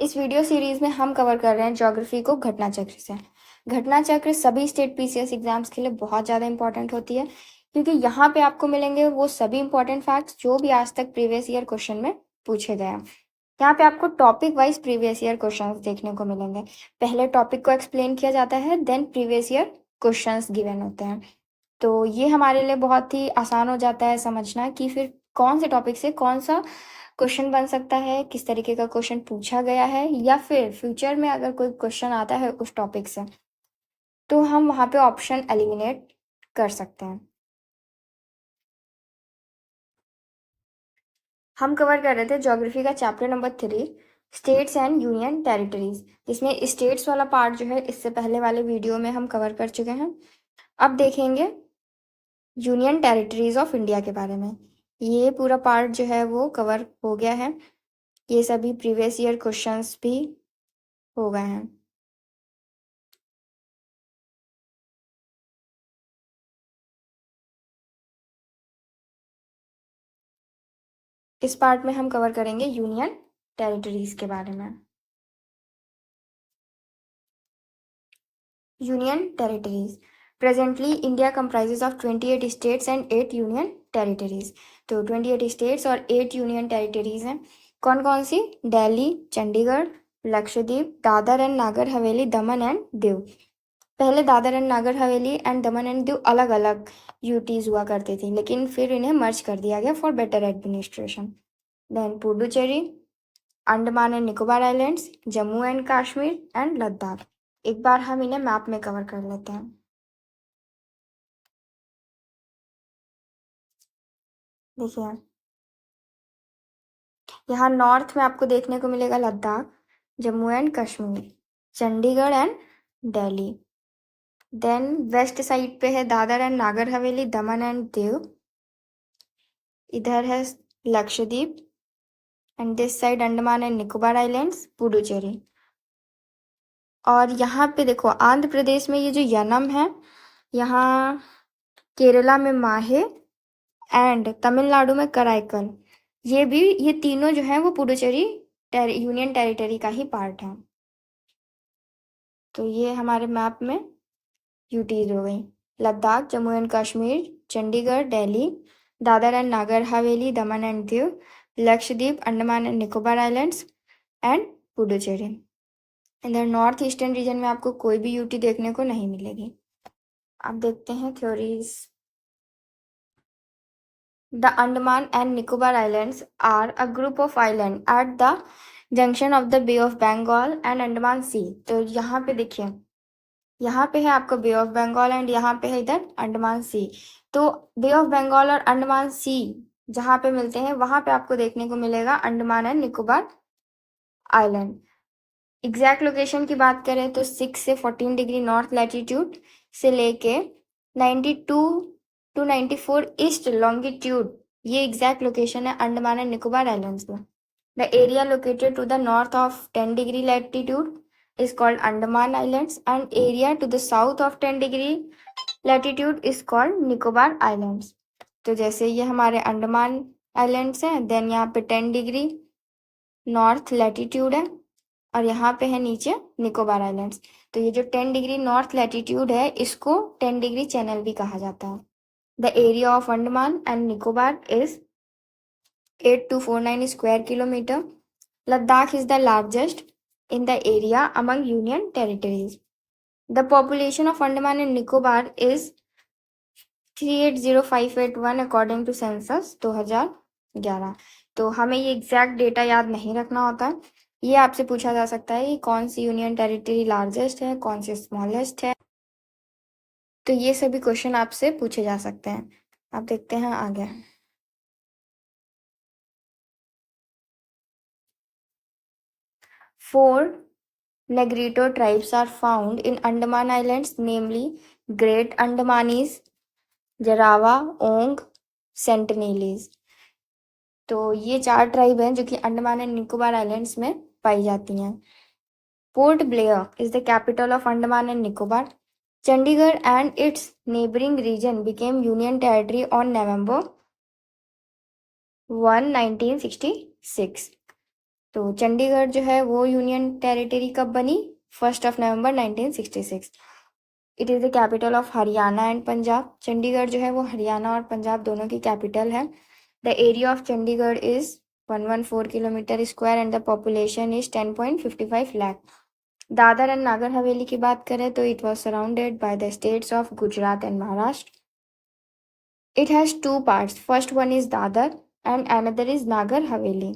इस video series में हम कवर कर रहे हैं ज्योग्राफी को घटना चक्र से। घटना चक्र सभी स्टेट पीसीएस एग्जाम्स के लिए बहुत ज़्यादा इंपॉर्टेंट होती है, क्योंकि यहाँ पे आपको मिलेंगे वो सभी इंपॉर्टेंट फैक्ट्स जो भी आज तक प्रीवियस ईयर क्वेश्चन में पूछे गए हैं। यहाँ पे आपको topic wise previous year questions देखने को मिलेंगे। पहले टॉपिक को एक्सप्लेन किया जाता है, then previous year questions given होते हैं। तो ये हमारे लिए बहुत ही आसान हो जाता है समझना कि फिर कौन से टॉपिक से कौन सा क्वेश्चन बन सकता है, किस तरीके का क्वेश्चन पूछा गया है, या फिर फ्यूचर में अगर कोई क्वेश्चन आता है उस टॉपिक से तो हम वहाँ पे ऑप्शन एलिमिनेट कर सकते हैं। हम कवर कर रहे थे ज्योग्राफी का chapter number 3, states and union territories, जिसमें स्टेट्स वाला पार्ट जो है इससे पहले वाले वीडियो में हम कवर कर चुके हैं। अब देखेंगे यूनियन टेरिटरीज ऑफ इंडिया के बारे में। ये पूरा पार्ट जो है वो कवर हो गया है। ये सभी प्रीवियस ईयर क्वेश्चंस भी हो गए हैं। इस पार्ट में हम कवर करेंगे यूनियन टेरिटरीज के बारे में। Union territories. Presently India comprises of 28 states and 8 union territories. तो 28 स्टेट्स और 8 यूनियन टेरिटरीज हैं। कौन कौन सी? Delhi, Chandigarh, Lakshadweep, Dadar and Nagar Haveli, Daman and Diu. पहले Dadar and Nagar Haveli and Daman and Diu अलग अलग यूटीज हुआ करती थी, लेकिन फिर इन्हें मर्ज कर दिया गया for better administration. Then Puducherry, Andaman and Nicobar islands, Jammu and Kashmir and Ladakh. एक बार हम इन्हें मैप में कवर कर लेते हैं। देखिए, यहाँ नॉर्थ में आपको देखने को मिलेगा Ladakh, Jammu and Kashmir, Chandigarh and Delhi. Then west side पे है दादर एंड नागर हवेली, दमन एंड दीव। इधर है Lakshadweep, and this side Andaman and Nicobar islands, Puducherry. और यहाँ पे देखो आंध्र प्रदेश में ये जो यनम है, यहाँ केरला में माहे एंड तमिलनाडु में कराईकल। ये तीनों जो हैं वो पुडुचेरी यूनियन टेरिटरी का ही पार्ट है। तो ये हमारे मैप में यूटीज हो गई। Ladakh, Jammu and Kashmir, Chandigarh, Delhi, Dadar and Nagar Haveli, Daman and Diu, Lakshadweep, Andaman and Nicobar islands and Puducherry. इधर नॉर्थ ईस्टर्न रीजन में आपको कोई भी यूटी देखने को नहीं मिलेगी। अब देखते हैं theories. The Andaman and Nicobar Islands are a group of islands at the junction of the Bay of Bengal and Andaman Sea। तो यहाँ पे देखिए, यहाँ पे है आपका बे ऑफ बंगाल एंड यहाँ पे है इधर अंडमान सी। तो बे ऑफ बंगाल और अंडमान सी जहाँ पे मिलते हैं वहां पे आपको देखने को मिलेगा Andaman and Nicobar island. Exact location की बात करें तो 6 से 14 डिग्री नॉर्थ लैटिट्यूड से लेके 92 टू 94 ईस्ट लॉन्गिट्यूड, ये एग्जैक्ट लोकेशन है अंडमान एंड निकोबार आइलैंड्स में। The area located to the north of 10 degree latitude is called Andaman Islands, and area to the south of 10 degree latitude is called Nicobar Islands। तो जैसे ये हमारे Andaman islands हैं, then यहाँ पे 10 degree north latitude है और यहाँ पे है नीचे निकोबार आइलैंड्स। तो ये जो 10 डिग्री नॉर्थ लैटिट्यूड है इसको 10 डिग्री चैनल भी कहा जाता है। The area of Andaman and Nicobar is 8249 square kilometer. Ladakh is the largest in the area among union territories. The population of Andaman and Nicobar is 380581 according to census 2011। तो हमें ये exact data याद नहीं रखना होता है। ये आपसे पूछा जा सकता है कि कौन सी यूनियन टेरिटरी लार्जेस्ट है, कौन सी स्मॉलेस्ट है। तो ये सभी क्वेश्चन आपसे पूछे जा सकते हैं। आप देखते हैं आगे। 4 Negrito tribes are found in Andaman Islands, namely Great Andamanese, Jarawa, Ong, Sentinelese। तो ये 4 ट्राइब हैं जो कि अंडमान एंड निकोबार आइलैंड्स में पाई जाती हैं। Port Blair is the capital of Andaman and Nicobar. Chandigarh and its neighbouring region became union territory on November 1, 1966। तो चंडीगढ़ जो है वो यूनियन टेरिटरी कब बनी? 1 November 1966। It is the capital of Haryana and Punjab. Chandigarh जो है वो हरियाणा और पंजाब दोनों की कैपिटल है। The area of Chandigarh is 114 kilometre square and the population is 10.55 lakh. Dadar and Nagar हवेली की बात करें तो it was surrounded by the states of Gujarat and Maharashtra. It has two parts. First one is Dadar and another is Nagar Haveli.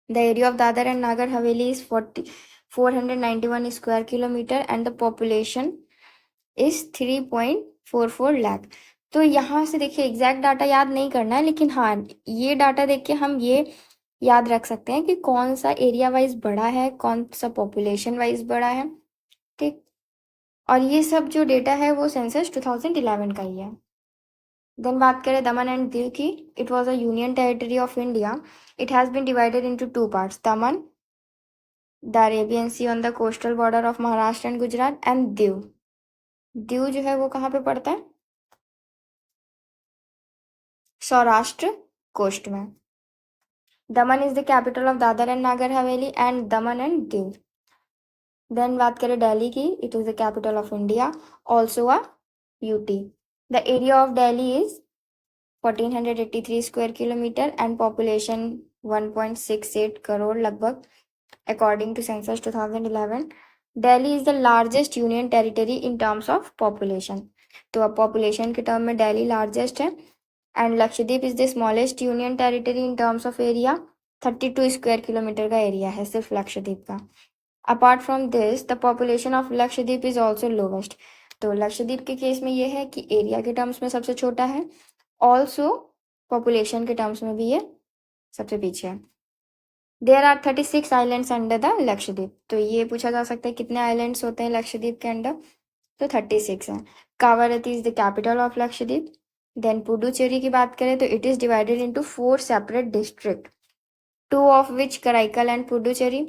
The area of Dadar and Nagar Haveli is 491 square kilometer and the population is 3.44 lakh. तो यहाँ से देखिए exact data याद नहीं करना है, लेकिन हाँ ये डाटा देख के हम ये याद रख सकते हैं कि कौन सा एरिया वाइज बड़ा है, कौन सा पॉपुलेशन वाइज बड़ा है। ठीक, और ये सब जो डेटा है वो सेंसस 2011 का ही है। देन बात करें दमन एंड दीव की, it was a union territory of India. It has been divided into two parts, Daman the Arabian sea on the coastal border of Maharashtra and Gujarat, and Diu. Diu जो है वो कहाँ पे पड़ता है? सौराष्ट्र कोस्ट में। दमन is the capital of Dadar and Nagar Haveli and Daman and Diu. Then बात करें दिल्ली की, it is the capital of India, also a UT. The area of Delhi is 1483 square kilometre and population 1.68 crore लगभग, according to census 2011. Delhi is the largest union territory in terms of population. तो अब population के term में Delhi largest है, and Lakshadweep is the smallest union territory in terms of area. 32 square kilometre का area है सिर्फ लक्षद्वीप का। Apart from this the population of Lakshadweep is also lowest. तो लक्षद्वीप के केस में ये है कि एरिया के टर्म्स में सबसे छोटा है, ऑल्सो पॉपुलेशन के टर्म्स में भी ये सबसे पीछे है। There are 36 islands under the Lakshadweep. तो ये पूछा जा सकता है कितने आइलैंड्स होते हैं लक्षद्वीप के अंडर, तो 36 हैं। Kavaratti is the capital of Lakshadweep. Then Puducherry की बात करें तो it is divided into 4 separate district, 2 of which Karaikal and Puducherry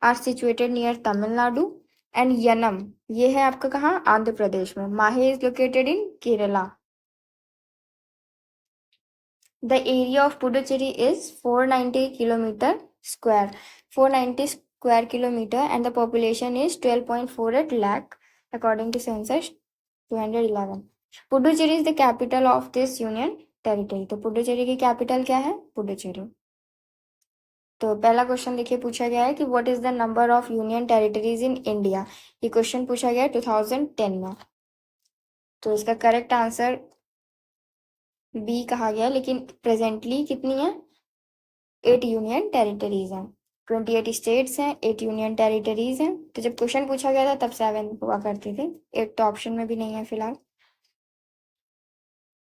are situated near Tamil Nadu, and Yanam ये है आपका कहाँ? आंध्र प्रदेश में। Mahe is located in Kerala. The area of Puducherry is 490 kilometer square, 490 square kilometer, and the population is 12.48 lakh according to census 211. Puducherry is the capital of this union territory. तो पुडुचेरी की capital क्या है? पुडुचेरी। तो पहला क्वेश्चन देखिए पूछा गया है कि what is the number of union territories in India. ये क्वेश्चन पूछा गया 2010 में। तो इसका करेक्ट आंसर बी कहा गया, लेकिन प्रेजेंटली कितनी है? 8 यूनियन टेरिटरीज हैं, 28 स्टेट्स हैं, 8 यूनियन टेरिटरीज हैं। तो जब क्वेश्चन पूछा गया था तब 7 हुआ करती थी, 8 तो ऑप्शन में भी नहीं है फिलहाल।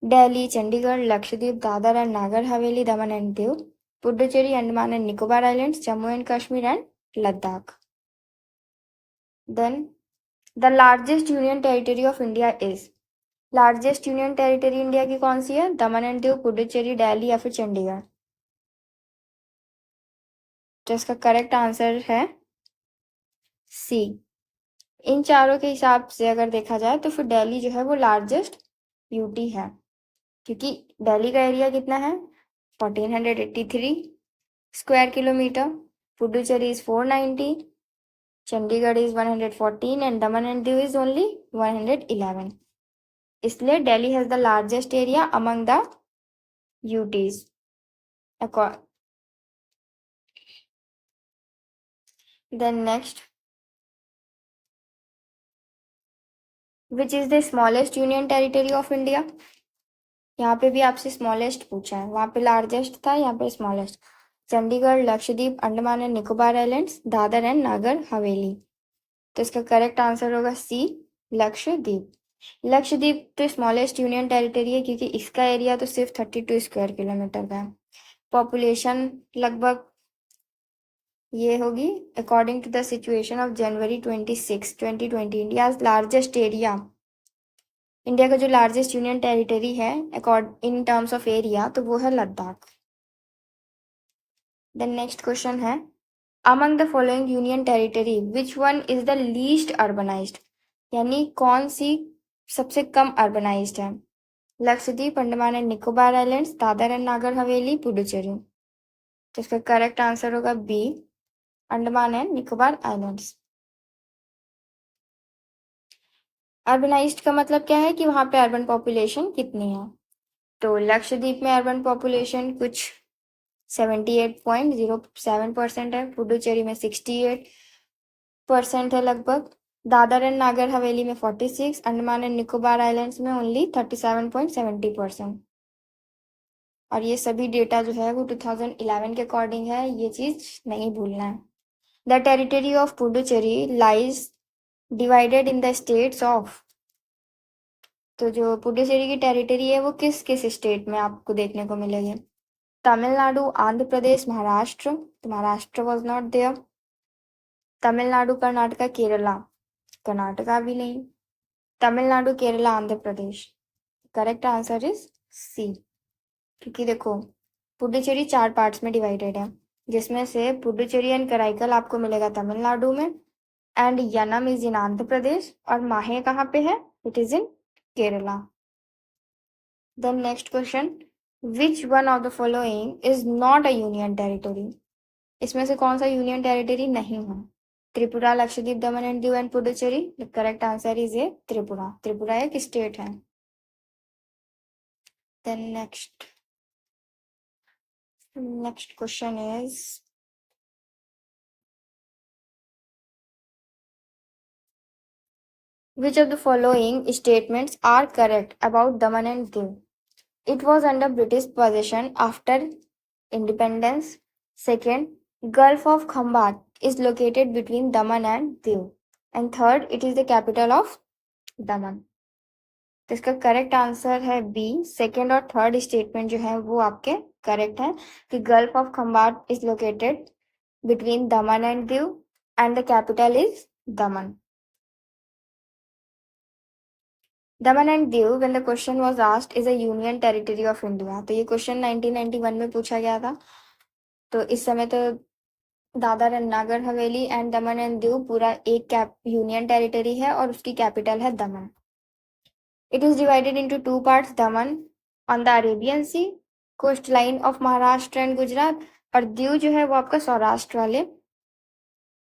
Delhi, Chandigarh, Lakshadweep, Dadar and Nagar Haveli, Daman and Diu, Puducherry, Andaman and Nicobar islands, Jammu and Kashmir and Ladakh. Then the largest union territory of India is, largest union territory India की कौन सी है? दमन एंड दीव, पुडुचेरी, दिल्ली या फिर चंडीगढ़। तो इसका करेक्ट आंसर है सी। इन चारों के हिसाब से अगर देखा जाए तो फिर दिल्ली जो है वो लार्जेस्ट यूटी है, क्योंकि दिल्ली का एरिया कितना है? 1483 square kilometre, Puducherry is 490, Chandigarh is 114 and Daman and Diu is only 111। इसलिए Delhi has the largest area among the UTs. Then next, which is the smallest union territory of India. यहाँ पे भी आपसे स्मॉलेस्ट पूछा है, वहाँ पे लार्जेस्ट था, यहाँ पे smallest. Chandigarh, Lakshadweep, Andaman and Nicobar islands, Dadar and Nagar हवेली। तो इसका करेक्ट आंसर होगा सी, लक्षद्वीप। लक्षद्वीप तो स्मॉलेस्ट यूनियन टेरिटरी है क्योंकि इसका एरिया तो सिर्फ 32 स्क्वायर किलोमीटर का है। पॉपुलेशन लगभग ये होगी according to the situation of January 26, 2020, India largest area. India का जो लार्जेस्ट यूनियन टेरिटरी है इन टर्म्स ऑफ एरिया तो वो है लद्दाख। देन नेक्स्ट क्वेश्चन है, among the following union territory which one is the least urbanised, यानी कौन सी सबसे कम अर्बनाइज्ड है? Lakshadweep, Andaman and Nicobar islands, Dadar and Nagar Haveli, Puducherry. तो इसका करेक्ट आंसर होगा B, Andaman and Nicobar islands. Urbanised का मतलब क्या है कि वहां पे अर्बन पॉपुलेशन कितनी है। तो लक्षद्वीप में अर्बन पॉपुलेशन कुछ 78.07% है, पुडुचेरी में 68% है लगभग, दादर एंड नागर हवेली में 46, अंडमान एंड निकोबार आइलैंड्स में ओनली 37.70%। और ये सभी डेटा जो है वो 2011 के अकॉर्डिंग है, ये चीज नहीं भूलना है। The territory of Puducherry lies divided in the states of. तो जो पुडुचेरी की टेरिटरी है वो किस किस स्टेट में आपको देखने को मिलेगी। तमिलनाडु, आंध्र प्रदेश, महाराष्ट्र। तो Maharashtra was not there. Tamil Nadu, Karnataka, Kerala. Karnataka भी नहीं। Tamil Nadu, Kerala, Andhra Pradesh. Correct answer is C. क्योंकि देखो पुडुचेरी 4 पार्ट्स में डिवाइडेड है, जिसमें से पुडुचेरी एंड कराईकल आपको मिलेगा तमिलनाडु में, and Yanam is in Andhra Pradesh, और माहे कहाँ पे है, it is in Kerala. Then next question, which one of the following is not a union territory. इसमें से कौन सा यूनियन टेरिटरी नहीं है। Tripura, Lakshadweep, Daman and Diu and Puducherry. The correct answer is A Tripura. Tripura एक स्टेट है। Then next question is, which of the following statements are correct about Daman and Diu? It was under British possession after independence. Second, Gulf of Khambat is located between Daman and Diu. And third, it is the capital of Daman. तो इसका correct answer है B. Second और third statement जो है वो आपके correct है कि gulf of Khambat is located between Daman and Diu and the capital is Daman. Daman and Diu when the question was asked is a union territory of India. तो ये क्वेश्चन 1991 में पूछा गया था। तो इस समय तो Dadar and Nagar Haveli and Daman and Diu पूरा एक यूनियन टेरिटरी है और उसकी कैपिटल है दमन। It is divided into 2 parts, Daman on the Arabian Sea, coastline of Maharashtra and Gujarat, और दीव जो है वो आपका सौराष्ट्र वाले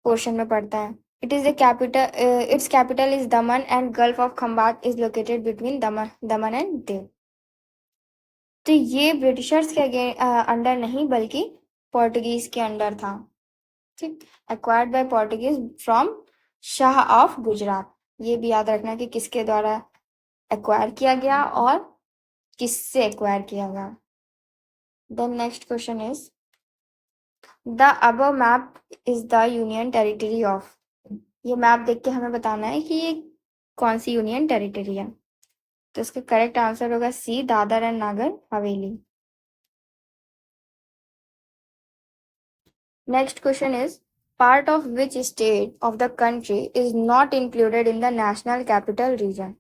पोर्शन में पड़ता है। It is the capital, its capital is Daman and Gulf of Khambat is located between Daman and Diu। तो ये ब्रिटिशर्स के अंडर नहीं बल्कि पोर्टुगीज के अंडर था। ठीक, acquired by Portuguese from Shah of Gujarat. ये भी याद रखना कि किसके द्वारा एक्वायर किया गया और किससे एक्वायर किया गया। Then next question is, the above map is the union territory of. ये मैप देख के हमें बताना है कि ये कौन सी यूनियन टेरिटरी है। तो इसका करेक्ट आंसर होगा सी, Dadar and Nagar Haveli. Next question is, part of which state of the country is not included in the national capital region.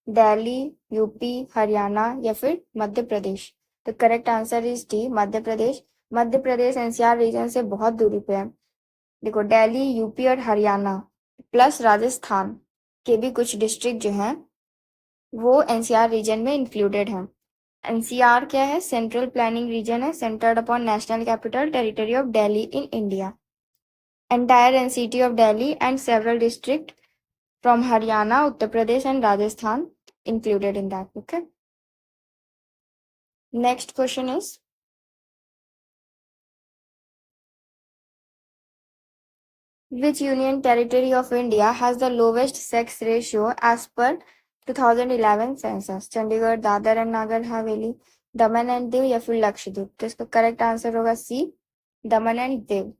Delhi, UP, Haryana या फिर मध्य प्रदेश। तो correct answer is D, Madhya Pradesh. Madhya Pradesh NCR region से बहुत दूरी पे है। देखो दिल्ली, यूपी और हरियाणा प्लस राजस्थान के भी कुछ डिस्ट्रिक्ट जो हैं वो एनसीआर रीजन में इंक्लूडेड हैं। एनसीआर क्या है, सेंट्रल प्लानिंग रीजन है, centred upon national capital territory of Delhi in India. Entire NCT of Delhi and several district from Haryana, Uttar Pradesh and Rajasthan included in that. Okay. Next question is, which union territory of India has the lowest sex ratio as per 2011 census? Chandigarh, Dadar and Nagar Haveli, Daman and Diu या फिर लक्षद्वीप। तो इसका correct answer होगा सी, दमन and Diu.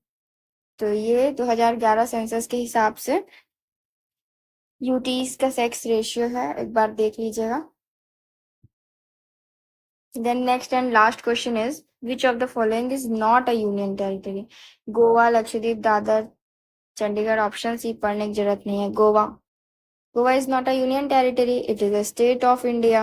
तो ये 2011 census के हिसाब से यूटीज का सेक्स रेशियो है, एक बार देख लीजिएगा। Then next and last question is, which of the following is not a union territory? Goa, Lakshadweep, Dadar, Chandigarh. Option C पढ़ने की जरूरत नहीं है। Goa is not a union territory, it is a state of India.